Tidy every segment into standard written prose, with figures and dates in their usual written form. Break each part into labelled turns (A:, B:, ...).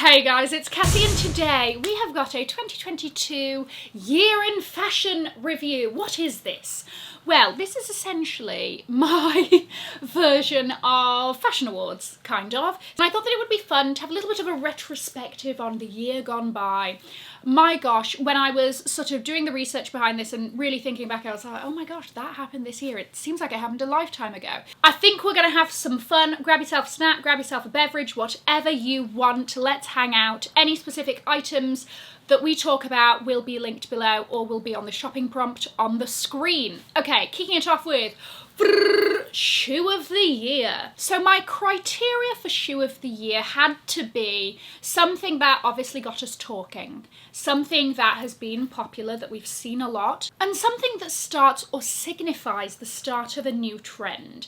A: Hey guys, it's Cassie and today we have got a 2022 year in fashion review. What is this? Well, this is essentially my version of Fashion Awards, kind of. And I thought that it would be fun to have a little bit of a retrospective on the year gone by. My gosh, when I was sort of doing the research behind this and really thinking back, I was like, oh my gosh, that happened this year. It seems like it happened a lifetime ago. I think we're gonna have some fun. Grab yourself a snack, grab yourself a beverage, whatever you want. Let's hang out. Any specific items that we talk about will be linked below or will be on the shopping prompt on the screen. Okay, kicking it off with shoe of the year. So my criteria for shoe of the year had to be something that obviously got us talking, something that has been popular, that we've seen a lot, and something that starts or signifies the start of a new trend.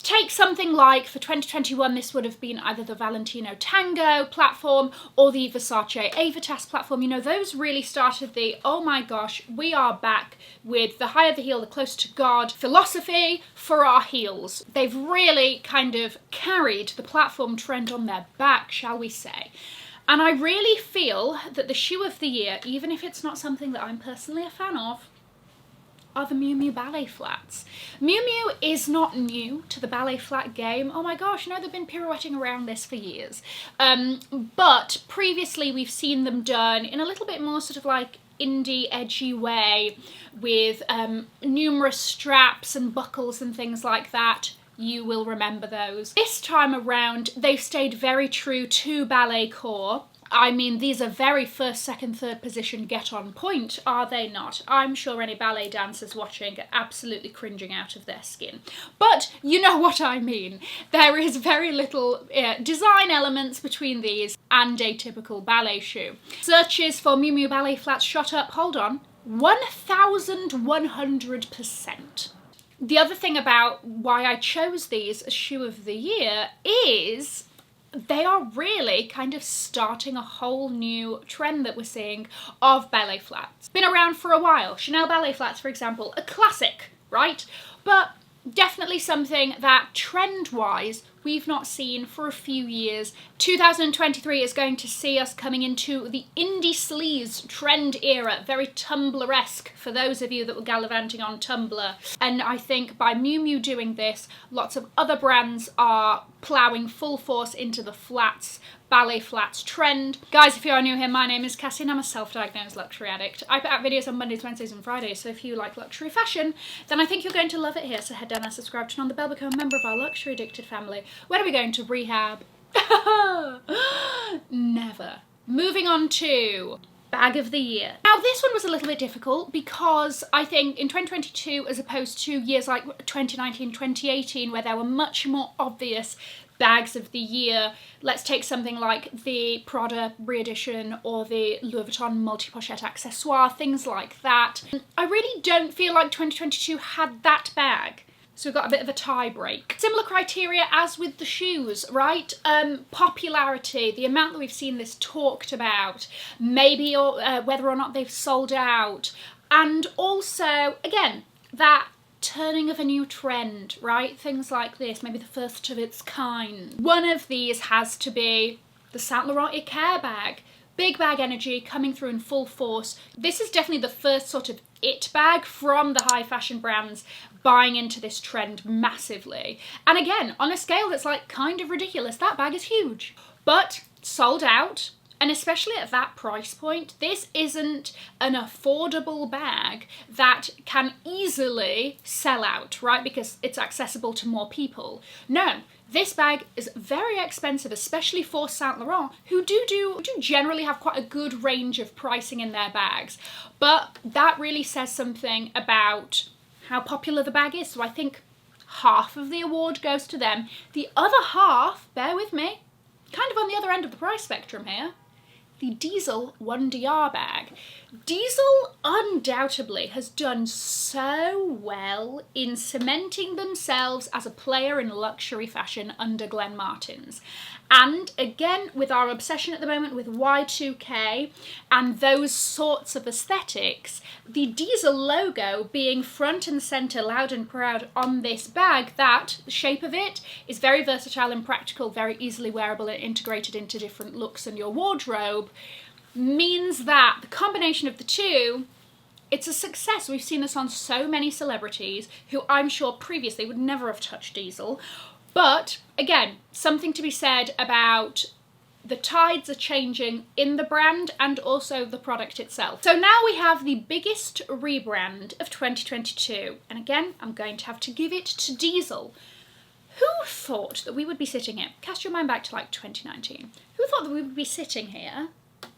A: Take something like, for 2021, this would have been either the Valentino Tango platform or the Versace Avitas platform. You know, those really started the, oh my gosh, we are back with the higher the heel, the closer to God philosophy for our heels. They've really kind of carried the platform trend on their back, shall we say. And I really feel that the shoe of the year, even if it's not something that I'm personally a fan of, are the Miu Miu ballet flats. Miu Miu is not new to the ballet flat game. Oh my gosh, no, they've been pirouetting around this for years. But previously we've seen them done in a little bit more sort of like indie, edgy way with numerous straps and buckles and things like that. You will remember those. This time around, they've stayed very true to ballet core. I mean, these are very first, second, third position get on point, are they not? I'm sure any ballet dancers watching are absolutely cringing out of their skin. But you know what I mean. There is very little design elements between these and a typical ballet shoe. Searches for Miu Miu ballet flats shot up, hold on, 1,100%. The other thing about why I chose these as shoe of the year is they are really kind of starting a whole new trend that we're seeing of ballet flats. Been around for a while. Chanel ballet flats, for example, a classic, right? But definitely something that trend-wise we've not seen for a few years. 2023 is going to see us coming into the indie sleaze trend era, very Tumblr-esque for those of you that were gallivanting on Tumblr. And I think by Miu Miu doing this, lots of other brands are ploughing full force into the flats, ballet flats trend. Guys, if you are new here, my name is Cassie and I'm a self-diagnosed luxury addict. I put out videos on Mondays, Wednesdays and Fridays, so if you like luxury fashion, then I think you're going to love it here. So head down and subscribe, turn on the bell, become a member of our luxury addicted family. When are we going to rehab? Never. Moving on to bag of the year. Now this one was a little bit difficult because I think in 2022 as opposed to years like 2019, 2018 where there were much more obvious bags of the year. Let's take something like the Prada re-edition or the Louis Vuitton multi-pochette accessoire, things like that. I really don't feel like 2022 had that bag. So we've got a bit of a tie break. Similar criteria as with the shoes, right? Popularity, the amount that we've seen this talked about, maybe whether or not they've sold out, and also, again, that turning of a new trend, right? Things like this, maybe the first of its kind. One of these has to be the Saint Laurent Icare bag. Big bag energy coming through in full force. This is definitely the first sort of it bag from the high fashion brands buying into this trend massively. And again, on a scale that's like kind of ridiculous, that bag is huge. But sold out, and especially at that price point, this isn't an affordable bag that can easily sell out, right? Because it's accessible to more people. No. This bag is very expensive, especially for Saint Laurent, who do generally have quite a good range of pricing in their bags. But that really says something about how popular the bag is. So I think half of the award goes to them. The other half, bear with me, kind of on the other end of the price spectrum here, the Diesel 1DR bag. Diesel undoubtedly has done so well in cementing themselves as a player in luxury fashion under Glenn Martens. And again, with our obsession at the moment with Y2K and those sorts of aesthetics, the Diesel logo being front and centre, loud and proud on this bag, that the shape of it is very versatile and practical, very easily wearable and integrated into different looks in your wardrobe, means that the combination of the two, it's a success. We've seen this on so many celebrities who I'm sure previously would never have touched Diesel. But again, something to be said about the tides are changing in the brand and also the product itself. So now we have the biggest rebrand of 2022. And again, I'm going to have to give it to Diesel. Who thought that we would be sitting here? Cast your mind back to like 2019. Who thought that we would be sitting here,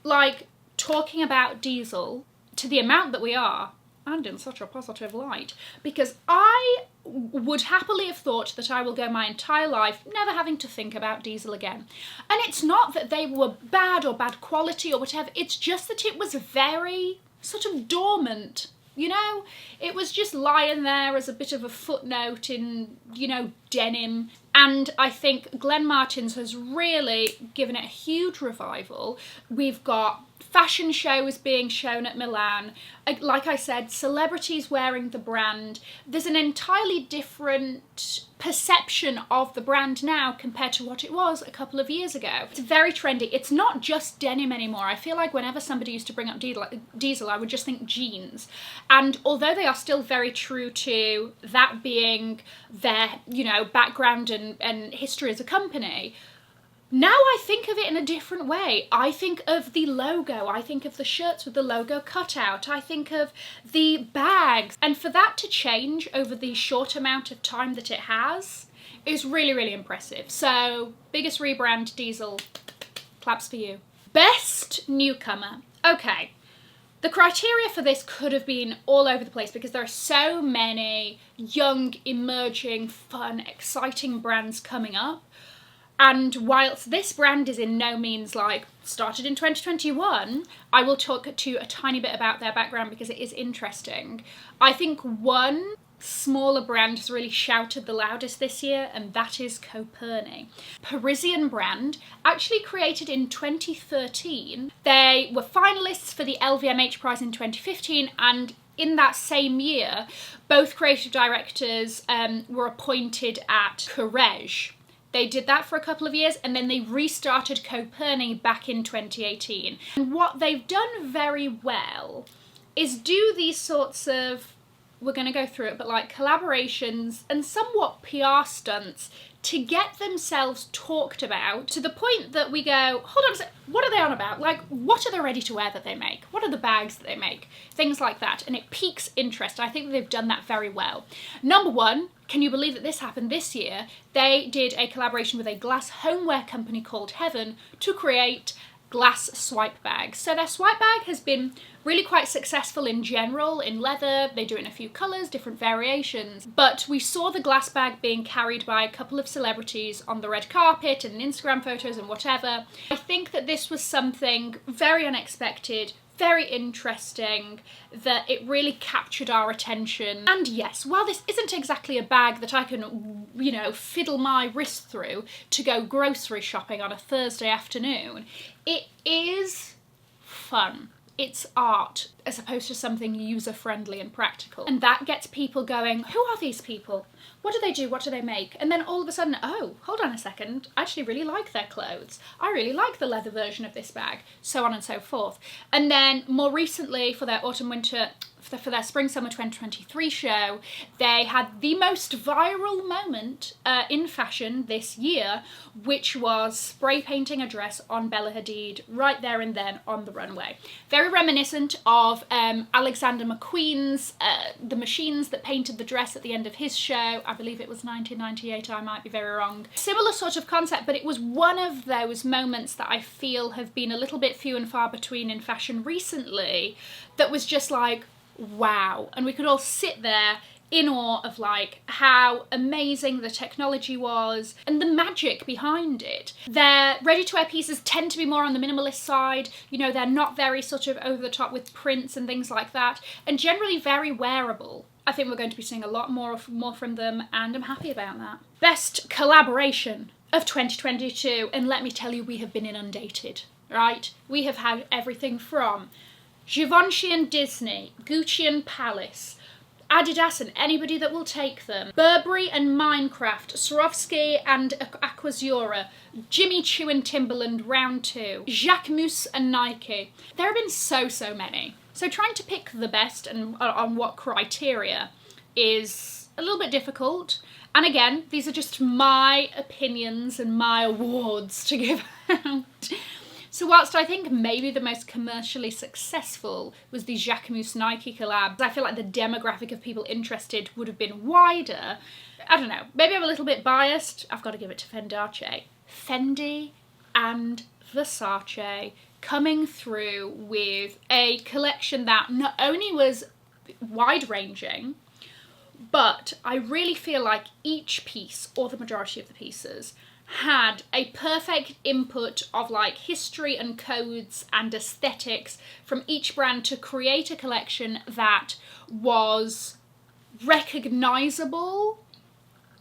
A: like talking about Diesel to the amount that we are, and in such a positive light? Because I would happily have thought that I will go my entire life never having to think about Diesel again. And it's not that they were bad or bad quality or whatever, it's just that it was very sort of dormant, you know? It was just lying there as a bit of a footnote in, you know, denim. And I think Glenn Martins has really given it a huge revival. We've got fashion shows being shown at Milan. Like I said, celebrities wearing the brand. There's an entirely different perception of the brand now compared to what it was a couple of years ago. It's very trendy. It's not just denim anymore. I feel like whenever somebody used to bring up Diesel, I would just think jeans. And although they are still very true to that being their, you know, background and history as a company, now I think of it in a different way. I think of the logo, I think of the shirts with the logo cut out, I think of the bags. And for that to change over the short amount of time that it has is really, really impressive. So, biggest rebrand, Diesel, claps for you. Best newcomer. Okay, the criteria for this could have been all over the place because there are so many young, emerging, fun, exciting brands coming up. And whilst this brand is in no means like started in 2021, I will talk to a tiny bit about their background because it is interesting. I think one smaller brand has really shouted the loudest this year, and that is Coperni. Parisian brand, actually created in 2013. They were finalists for the LVMH prize in 2015, and in that same year, both creative directors were appointed at Courrèges. They did that for a couple of years and then they restarted Coperni back in 2018. And what they've done very well is do these sorts of, we're going to go through it, but like collaborations and somewhat PR stunts to get themselves talked about to the point that we go, hold on a sec, what are they on about? Like, what are the ready-to-wear that they make? What are the bags that they make? Things like that. And it piques interest. I think they've done that very well. Number one, can you believe that this happened this year? They did a collaboration with a glass homeware company called Heaven to create glass swipe bags. So their swipe bag has been really quite successful in general, in leather. They do it in a few colours, different variations. But we saw the glass bag being carried by a couple of celebrities on the red carpet and Instagram photos and whatever. I think that this was something very unexpected, very interesting, that it really captured our attention. And yes, while this isn't exactly a bag that I can, you know, fiddle my wrist through to go grocery shopping on a Thursday afternoon, it is fun. It's art, as opposed to something user-friendly and practical. And that gets people going, who are these people? What do they do? What do they make? And then all of a sudden, oh, hold on a second, I actually really like their clothes. I really like the leather version of this bag, so on and so forth. And then more recently, for their for their Spring-Summer 2023 show, they had the most viral moment in fashion this year, which was spray painting a dress on Bella Hadid right there and then on the runway. Very reminiscent of Alexander McQueen's The Machines that painted the dress at the end of his show. I believe it was 1998, I might be very wrong. Similar sort of concept, but it was one of those moments that I feel have been a little bit few and far between in fashion recently, that was just like, wow. And we could all sit there in awe of like how amazing the technology was and the magic behind it. Their ready-to-wear pieces tend to be more on the minimalist side, you know, they're not very sort of over the top with prints and things like that, and generally very wearable. I think we're going to be seeing a lot more from them, and I'm happy about that. Best collaboration. of 2022, and let me tell you, we have been inundated, right? We have had everything from Givenchy and Disney, Gucci and Palace, Adidas and anybody that will take them, Burberry and Minecraft, Swarovski and Aquazzura, Jimmy Choo and Timberland round 2, Jacquemus and Nike. There have been so many. So trying to pick the best and on what criteria is a little bit difficult. And again, these are just my opinions and my awards to give out. So whilst I think maybe the most commercially successful was the Jacquemus Nike collab, I feel like the demographic of people interested would have been wider. I don't know, maybe I'm a little bit biased. I've got to give it to Fendace. Fendi and Versace coming through with a collection that not only was wide-ranging, but I really feel like each piece, or the majority of the pieces, had a perfect input of like history and codes and aesthetics from each brand to create a collection that was recognisable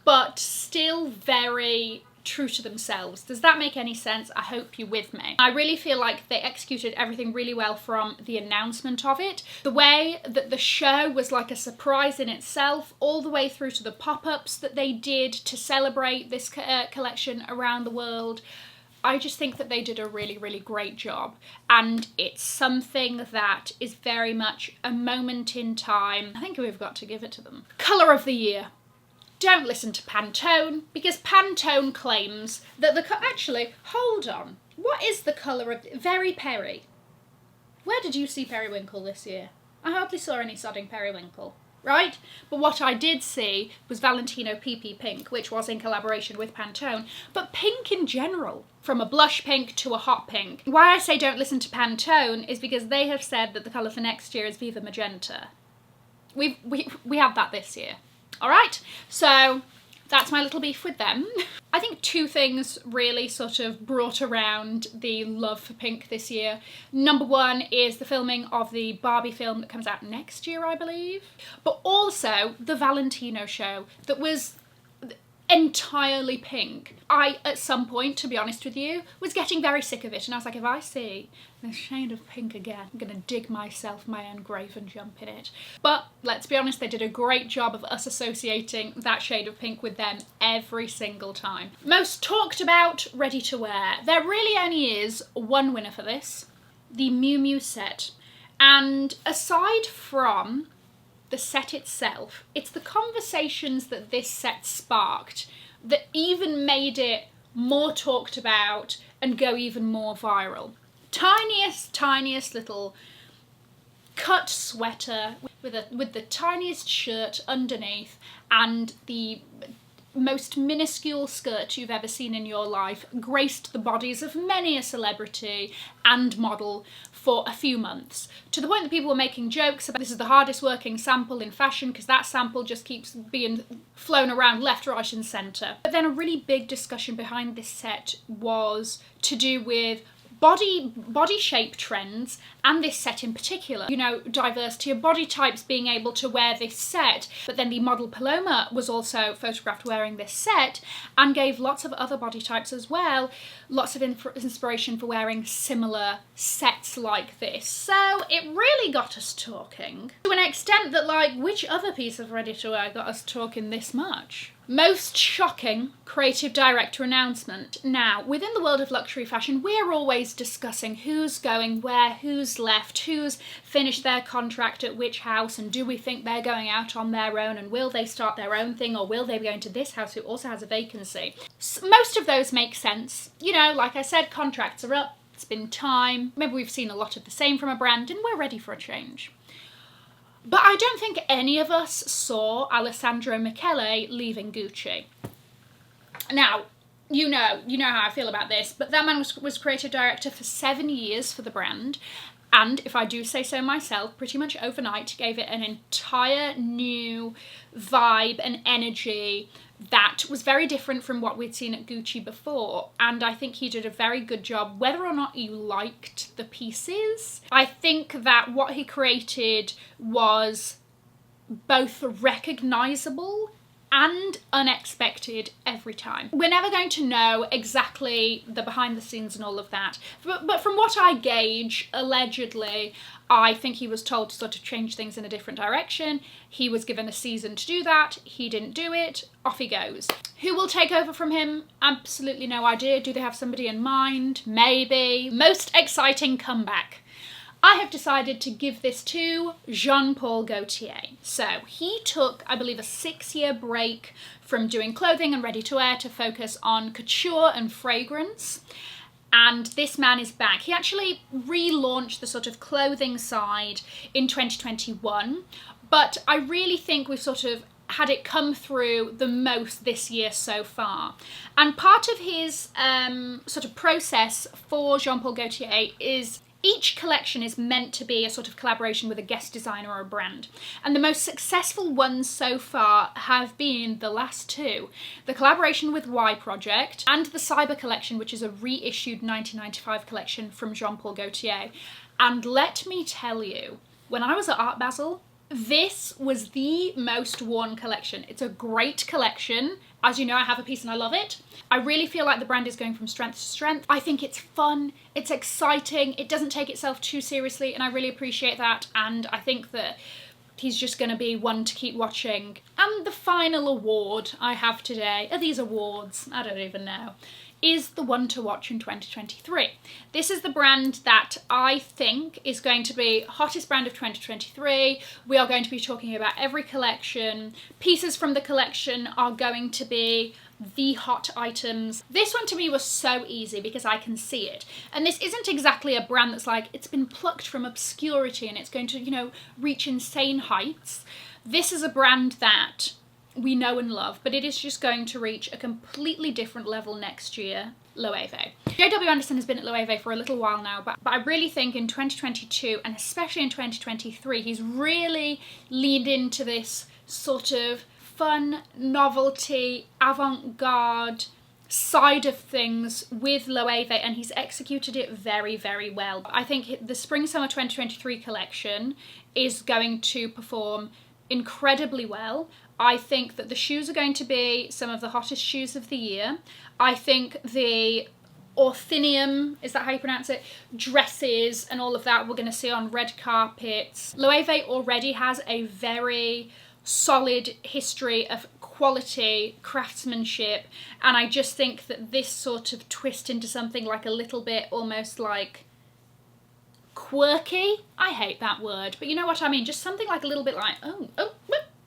A: but still very true to themselves. Does that make any sense? I hope you're with me. I really feel like they executed everything really well from the announcement of it. The way that the show was like a surprise in itself, all the way through to the pop-ups that they did to celebrate this collection around the world. I just think that they did a really great job, and it's something that is very much a moment in time. I think we've got to give it to them. Colour of the year. Don't listen to Pantone, because Pantone claims that actually, hold on. What is the colour of... Very Perry. Where did you see Periwinkle this year? I hardly saw any sodding Periwinkle, right? But what I did see was Valentino PP Pink, which was in collaboration with Pantone. But pink in general, from a blush pink to a hot pink. Why I say don't listen to Pantone is because they have said that the colour for next year is Viva Magenta. We had that this year. All right, so that's my little beef with them. I think two things really sort of brought around the love for pink this year. Number one is the filming of the Barbie film that comes out next year, I believe. But also the Valentino show that was entirely pink. I, at some point, to be honest with you, was getting very sick of it, and I was like, if I see this shade of pink again, I'm gonna dig myself my own grave and jump in it. But let's be honest, they did a great job of us associating that shade of pink with them every single time. Most talked about ready to wear. There really only is one winner for this, the Miu Miu set. And aside from the set itself, it's the conversations that this set sparked that even made it more talked about and go even more viral. Tiniest little cut sweater with the tiniest shirt underneath and the most minuscule skirt you've ever seen in your life graced the bodies of many a celebrity and model for a few months, to the point that people were making jokes about this is the hardest working sample in fashion because that sample just keeps being flown around left, right and centre. But then a really big discussion behind this set was to do with body shape trends, and this set in particular. You know, diversity of body types being able to wear this set, but then the model Paloma was also photographed wearing this set and gave lots of other body types as well lots of inspiration for wearing similar sets like this. So it really got us talking, to an extent that, like, which other piece of ready-to-wear got us talking this much? Most shocking creative director announcement. Now, within the world of luxury fashion, we're always discussing who's going where, who's left, who's finished their contract at which house, and do we think they're going out on their own, and will they start their own thing, or will they be going to this house who also has a vacancy? Most of those make sense. You know, like I said, contracts are up, it's been time, maybe we've seen a lot of the same from a brand, and we're ready for a change. But I don't think any of us saw Alessandro Michele leaving Gucci. Now, you know how I feel about this, but that man was creative director for 7 years for the brand, and if I do say so myself, pretty much overnight gave it an entire new vibe and energy that was very different from what we'd seen at Gucci before, and I think he did a very good job, whether or not you liked the pieces. I think that what he created was both recognisable and unexpected every time. We're never going to know exactly the behind the scenes and all of that, but from what I gauge, allegedly, I think he was told to sort of change things in a different direction. He was given a season to do that. He didn't do it. Off he goes. Who will take over from him? Absolutely no idea. Do they have somebody in mind? Maybe. Most exciting comeback. I have decided to give this to Jean-Paul Gaultier. So he took, I believe, a 6-year break from doing clothing and ready-to-wear to focus on couture and fragrance. And this man is back. He actually relaunched the sort of clothing side in 2021, but I really think we've sort of had it come through the most this year so far. And part of his sort of process for Jean-Paul Gaultier is each collection is meant to be a sort of collaboration with a guest designer or a brand. And the most successful ones so far have been the last two. The collaboration with Y Project and the Cyber collection, which is a reissued 1995 collection from Jean-Paul Gaultier. And let me tell you, when I was at Art Basel, this was the most worn collection. It's a great collection. As you know, I have a piece and I love it. I really feel like the brand is going from strength to strength. I think it's fun, it's exciting, it doesn't take itself too seriously, and I really appreciate that. And I think that he's just going to be one to keep watching. And the final award I have today, are these awards? I don't even know. Is the one to watch in 2023. This is the brand that I think is going to be hottest brand of 2023. We are going to be talking about every collection. Pieces from the collection are going to be the hot items. This one to me was so easy because I can see it. And this isn't exactly a brand that's like, it's been plucked from obscurity and it's going to, you know, reach insane heights. This is a brand that we know and love, but it is just going to reach a completely different level next year. Loewe. J.W. Anderson has been at Loewe for a little while now, but I really think in 2022 and especially in 2023, he's really leaned into this sort of fun, novelty, avant-garde side of things with Loewe, and he's executed it very, very well. I think the Spring-Summer 2023 collection is going to perform incredibly well. I think that the shoes are going to be some of the hottest shoes of the year. I think the Orthinium, is that how you pronounce it? Dresses and all of that we're going to see on red carpets. Loewe already has a very solid history of quality craftsmanship, and I just think that this sort of twist into something like a little bit almost like quirky, I hate that word, but you know what I mean, just something like a little bit like, oh,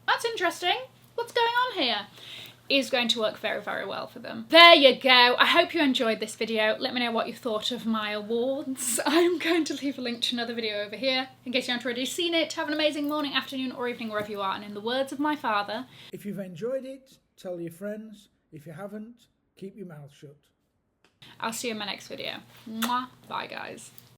A: that's interesting, what's going on here, is going to work very, very well for them. There you go. I hope you enjoyed this video. Let me know what you thought of my awards. I'm going to leave a link to another video over here in case you haven't already seen it. Have an amazing morning, afternoon or evening wherever you are, and in the words of my father,
B: if you've enjoyed it, tell your friends. If you haven't, keep your mouth shut.
A: I'll see you in my next video. Mwah. Bye guys.